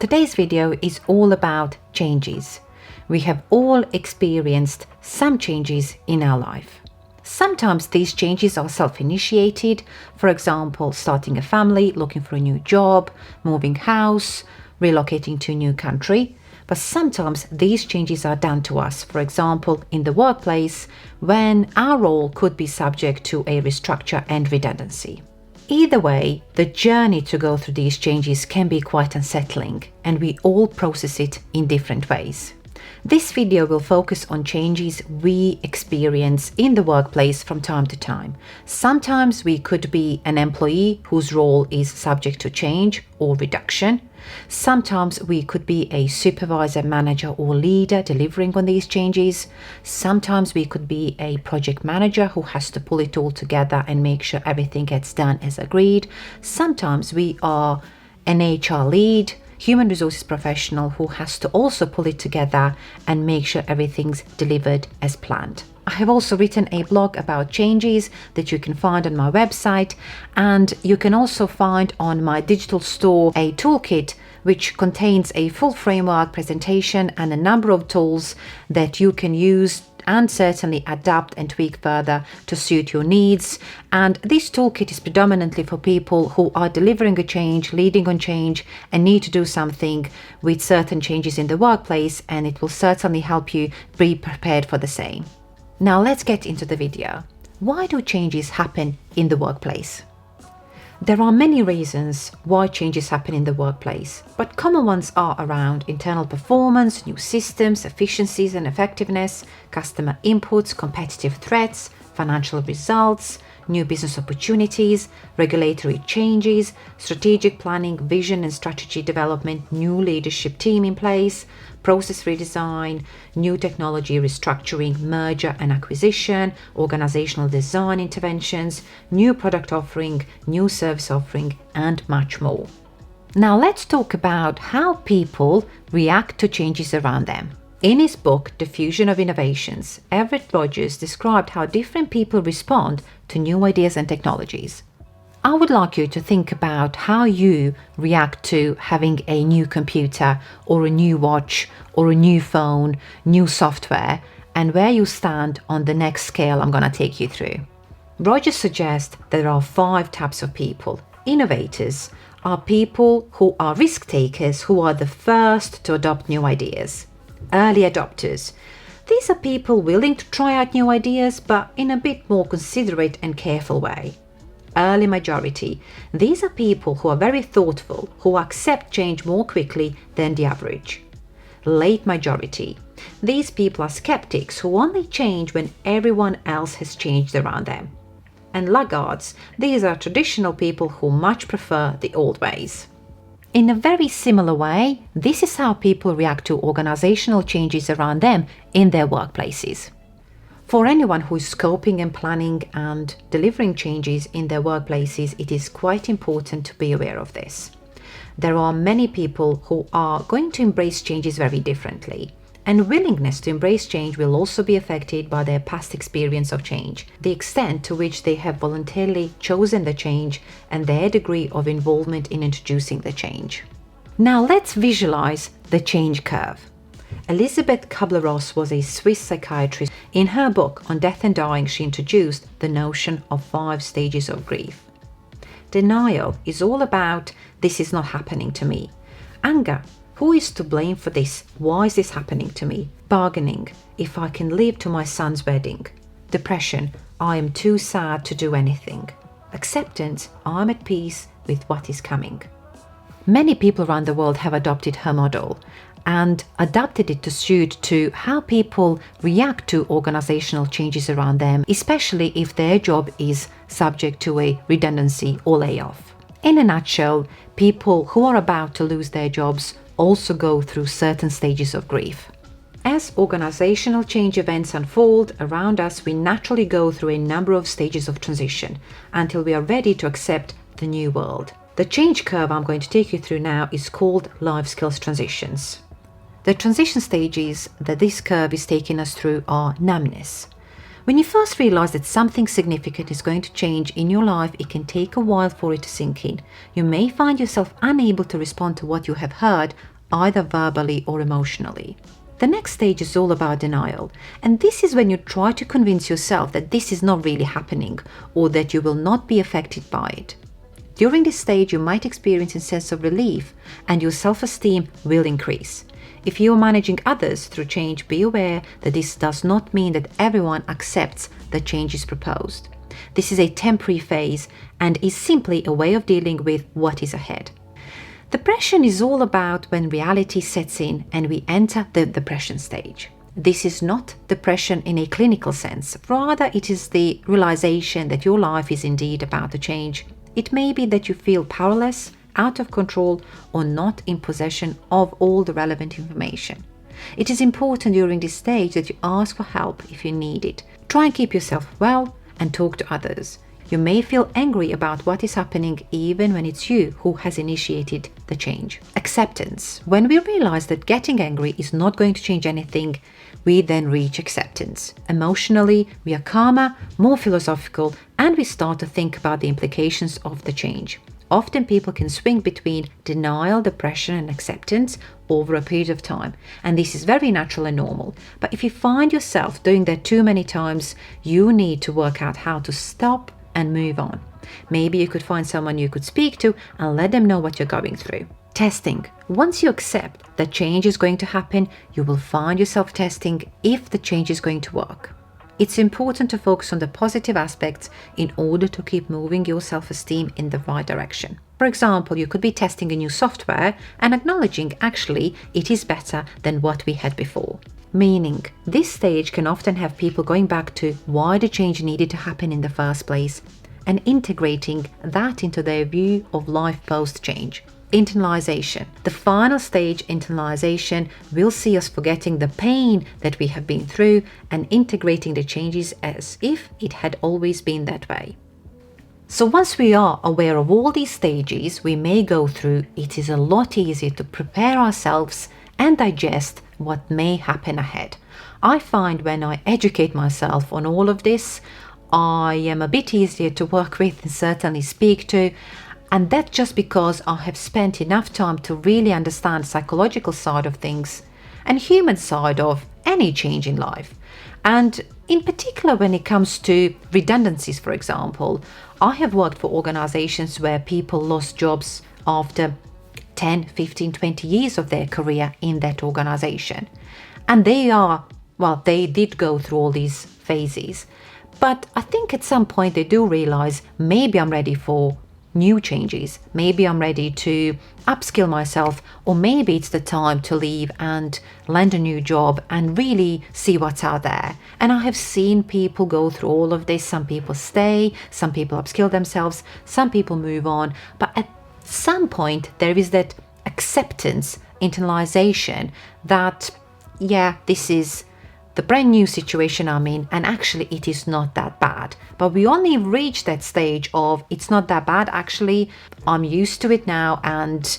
Today's video is all about changes. We have all experienced some changes in our life. Sometimes these changes are self-initiated, for example, starting a family, looking for a new job, moving house, relocating to a new country. But sometimes these changes are done to us, for example, in the workplace, when our role could be subject to a restructure and redundancy. Either way, the journey to go through these changes can be quite unsettling, and we all process it in different ways. This video will focus on changes we experience in the workplace from time to time. Sometimes we could be an employee whose role is subject to change or reduction. Sometimes we could be a supervisor, manager, or leader delivering on these changes. Sometimes we could be a project manager who has to pull it all together and make sure everything gets done as agreed. Sometimes we are an HR lead, human resources professional who has to also pull it together and make sure everything's delivered as planned. I have also written a blog about changes that you can find on my website, and you can also find on my digital store a toolkit which contains a full framework presentation and a number of tools that you can use and certainly adapt and tweak further to suit your needs. And this toolkit is predominantly for people who are delivering a change, leading on change, and need to do something with certain changes in the workplace, and it will certainly help you be prepared for the same. Now let's get into the video. Why do changes happen in the workplace? There are many reasons why changes happen in the workplace, but common ones are around internal performance, new systems, efficiencies and effectiveness, customer inputs, competitive threats, financial results, new business opportunities, regulatory changes, strategic planning, vision and strategy development, new leadership team in place, process redesign, new technology restructuring, merger and acquisition, organizational design interventions, new product offering, new service offering, and much more. Now let's talk about how people react to changes around them. In his book, The Fusion of Innovations, Everett Rogers described how different people respond to new ideas and technologies. I would like you to think about how you react to having a new computer or a new watch or a new phone, new software, and where you stand on the next scale I'm going to take you through. Rogers suggests there are 5 types of people. Innovators are people who are risk takers, who are the first to adopt new ideas. Early adopters. These are people willing to try out new ideas, but in a bit more considerate and careful way. Early majority. These are people who are very thoughtful, who accept change more quickly than the average. Late majority. These people are skeptics who only change when everyone else has changed around them. And laggards. These are traditional people who much prefer the old ways. In a very similar way, this is how people react to organizational changes around them in their workplaces. For anyone who is scoping and planning and delivering changes in their workplaces, it is quite important to be aware of this. There are many people who are going to embrace changes very differently, and willingness to embrace change will also be affected by their past experience of change, the extent to which they have voluntarily chosen the change, and their degree of involvement in introducing the change. Now let's visualize the change curve. Elizabeth Kübler Ross was a Swiss psychiatrist. In her book on death and dying, she introduced the notion of 5 stages of grief. Denial is all about this is not happening to me. Anger. Who is to blame for this? Why is this happening to me? Bargaining. If I can live to my son's wedding. Depression. I am too sad to do anything. Acceptance. I'm at peace with what is coming. Many people around the world have adopted her model and adapted it to suit to how people react to organizational changes around them, especially if their job is subject to a redundancy or layoff. In a nutshell, people who are about to lose their jobs also go through certain stages of grief. As organizational change events unfold around us, we naturally go through a number of stages of transition until we are ready to accept the new world. The change curve I'm going to take you through now is called life skills transitions. The transition stages that this curve is taking us through are numbness. When you first realize that something significant is going to change in your life, it can take a while for it to sink in. You may find yourself unable to respond to what you have heard either verbally or emotionally. The next stage is all about denial, and this is when you try to convince yourself that this is not really happening or that you will not be affected by it. During this stage, you might experience a sense of relief and your self-esteem will increase. If you are managing others through change, be aware that this does not mean that everyone accepts the changes proposed. This is a temporary phase and is simply a way of dealing with what is ahead. Depression is all about when reality sets in and we enter the depression stage. This is not depression in a clinical sense, rather it is the realization that your life is indeed about to change. It may be that you feel powerless, out of control, or not in possession of all the relevant information. It is important during this stage that you ask for help if you need it. Try and keep yourself well and talk to others. You may feel angry about what is happening even when it's you who has initiated the change. Acceptance. When we realize that getting angry is not going to change anything, we then reach acceptance. Emotionally, we are calmer, more philosophical, and we start to think about the implications of the change. Often people can swing between denial, depression, and acceptance over a period of time, and this is very natural and normal. But if you find yourself doing that too many times, you need to work out how to stop and move on. Maybe you could find someone you could speak to and let them know what you're going through. Testing. Once you accept that change is going to happen, you will find yourself testing if the change is going to work. It's important to focus on the positive aspects in order to keep moving your self-esteem in the right direction. For example, you could be testing a new software and acknowledging actually it is better than what we had before. Meaning, this stage can often have people going back to why the change needed to happen in the first place and integrating that into their view of life post-change. Internalization. The final stage, internalization, will see us forgetting the pain that we have been through and integrating the changes as if it had always been that way. So once we are aware of all these stages we may go through, it is a lot easier to prepare ourselves and digest what may happen ahead. I find when I educate myself on all of this, I am a bit easier to work with and certainly speak to. And that's just because I have spent enough time to really understand the psychological side of things and human side of any change in life. And in particular, when it comes to redundancies, for example, I have worked for organizations where people lost jobs after 10, 15, 20 years of their career in that organization. And they did go through all these phases. But I think at some point they do realize maybe I'm ready for new changes. Maybe I'm ready to upskill myself, or maybe it's the time to leave and land a new job and really see what's out there. And I have seen people go through all of this. Some people stay, some people upskill themselves, some people move on. But at some point there is that acceptance, internalization that, this is the brand new situation I'm in, and actually it is not that bad. But we only reach that stage of it's not that bad, actually I'm used to it now and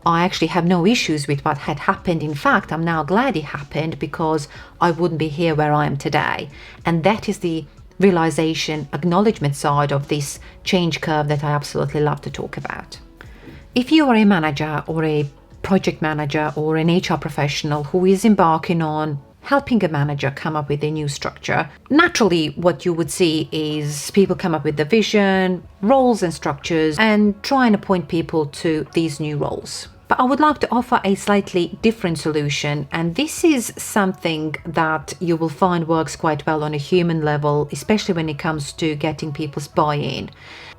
I actually have no issues with what had happened. In fact, I'm now glad it happened because I wouldn't be here where I am today. And that is the realization, acknowledgement side of this change curve that I absolutely love to talk about. If you are a manager or a project manager or an HR professional who is embarking on helping a manager come up with a new structure, naturally what you would see is people come up with the vision, roles and structures, and try and appoint people to these new roles. But I would like to offer a slightly different solution, and this is something that you will find works quite well on a human level, especially when it comes to getting people's buy-in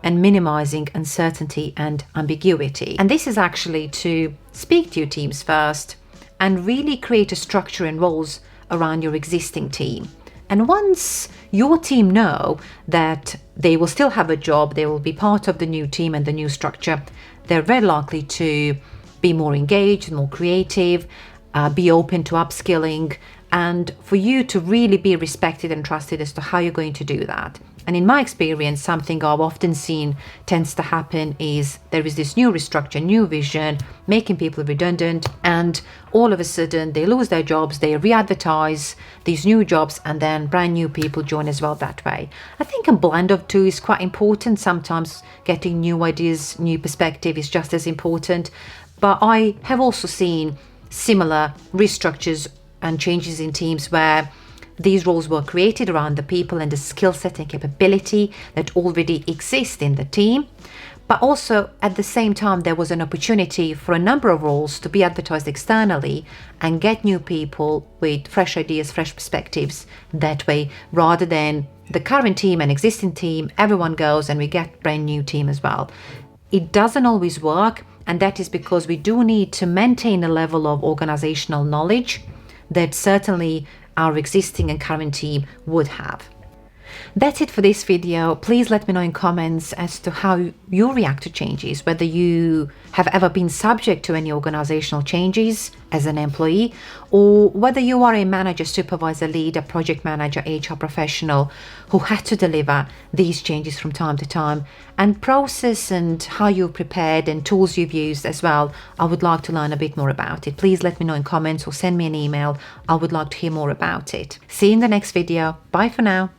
and minimizing uncertainty and ambiguity. And this is actually to speak to your teams first and really create a structure and roles around your existing team. And once your team know that they will still have a job, they will be part of the new team and the new structure, they're very likely to be more engaged, more creative, be open to upskilling, and for you to really be respected and trusted as to how you're going to do that. And in my experience, something I've often seen tends to happen is there is this new restructure, new vision, making people redundant, and all of a sudden they lose their jobs, they re-advertise these new jobs, and then brand new people join as well that way. I think a blend of two is quite important. Sometimes getting new ideas, new perspective is just as important. But I have also seen similar restructures and changes in teams where these roles were created around the people and the skill set and capability that already exist in the team. But also at the same time, there was an opportunity for a number of roles to be advertised externally and get new people with fresh ideas, fresh perspectives that way, rather than the current team and existing team, everyone goes and we get brand new team as well. It doesn't always work, and that is because we do need to maintain a level of organizational knowledge that certainly our existing and current team would have. That's it for this video. Please let me know in comments as to how you react to changes, whether you have ever been subject to any organizational changes as an employee, or whether you are a manager, supervisor, leader, project manager, HR professional who had to deliver these changes from time to time, and process and how you prepared and tools you've used as well. I would like to learn a bit more about it. Please let me know in comments or send me an email. I would like to hear more about it. See you in the next video. Bye for now.